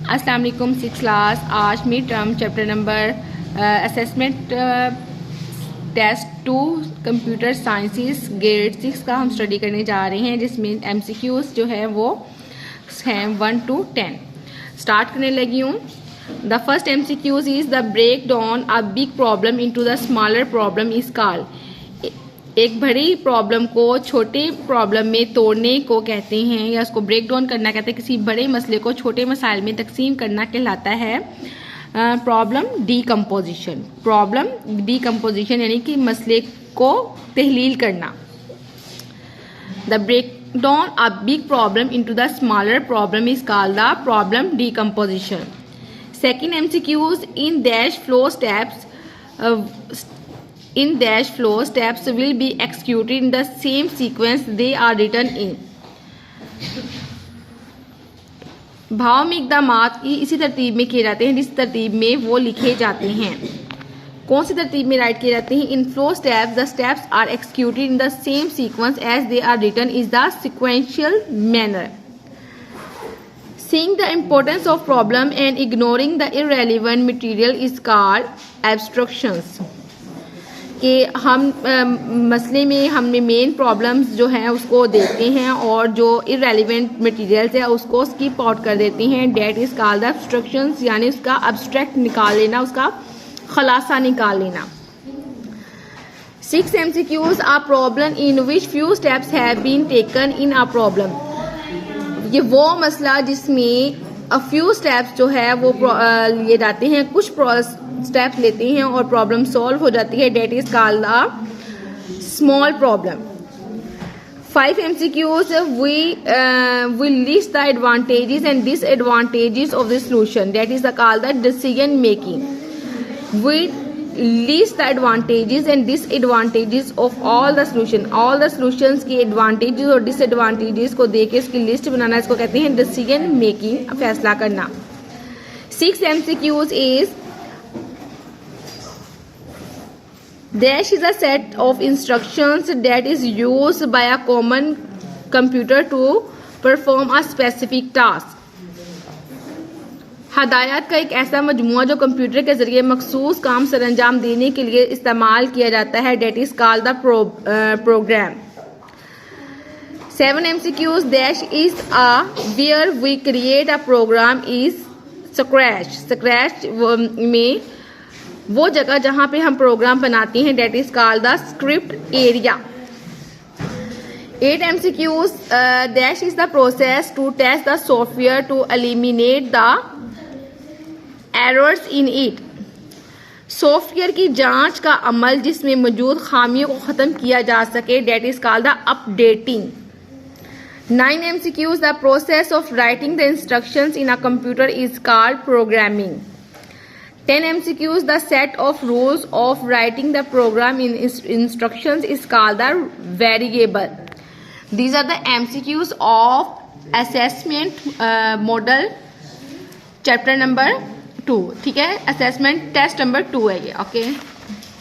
अस्सलाम वालेकुम six class. आज mid term chapter number assessment test 2 computer sciences grade 6 का हम स्टडी करने जा रहे हैं, जिसमें MCQs जो है वो हैं 1 to 10। स्टार्ट करने लगी हूँ। The first MCQs is the break down a big problem into the smaller problem is called. एक बड़ी प्रॉब्लम को छोटे प्रॉब्लम में तोड़ने को कहते हैं, या उसको ब्रेक डाउन करना कहते हैं। किसी बड़े मसले को छोटे मसाइल में तकसीम करना कहलाता है प्रॉब्लम डीकम्पोजिशन। प्रॉब्लम डीकम्पोजिशन यानी कि मसले को तहलील करना। The break down a big problem into the smaller problem is called the problem decomposition. Second MCQs in dash flow steps in dash flow steps will be executed in the same sequence they are written in। भाव में इक़दामात इसी तरतीब में किए जाते हैं जिस तरतीब में वो लिखे जाते हैं। कौन सी तरतीब में राइट किए जाते हैं? In flow steps the steps are executed in the same sequence as they are written is the sequential manner. Seeing the importance of problem and ignoring the irrelevant material is called abstractions। कि हम मसले में हमने main problems जो हैं उसको देखते हैं और जो इरेलीवेंट मटेरियल्स है उसको स्किप आउट कर देते हैं। डेट इज कॉल्ड एब्स्ट्रक्शंस, यानी उसका एब्स्ट्रैक्ट निकाल लेना, उसका खलासा निकाल लेना। 6 MCQs a problem in which few steps have been taken in a problem. ये वो मसला जिसमें अ फ्यू स्टेप्स जो है वो लिए जाते हैं, कुछ स्टेप्स लेते हैं और प्रॉब्लम सॉल्व हो जाती है। That is called a small problem. 5 MCQs we list the advantages and disadvantages of the solution। that is called the decision making। we list the advantages and disadvantages of all the solution। all the solutions की advantages और disadvantages को देके इसकी list बनाना, इसको कहते हैं decision making, फैसला करना। 6 MCQs is dash is a set of instructions that is used by a common computer to perform a specific task। हदायत का एक ऐसा मजमूआ जो कंप्यूटर के जरिए मखसूस काम सरअंजाम देने के लिए इस्तेमाल किया जाता है। That is called the program. 7 MCQs dash is a where we create a program is scratch। scratch में वो जगह जहां पे हम प्रोग्राम बनाते हैं, that is called the script area. 8 MCQs dash is the process to test the software to eliminate the errors in it। Software की जांच का अमल जिसमें मौजूद खामियों को ख़त्म किया जा सके, that is called the updating. 9 MCQs the process of writing the instructions in a computer is called programming। 10 MCQs the set of rules of writing the program in instructions is called the variable। These are the MCQs of assessment model chapter number 2। ठीक है, assessment test number 2 है ये। Okay.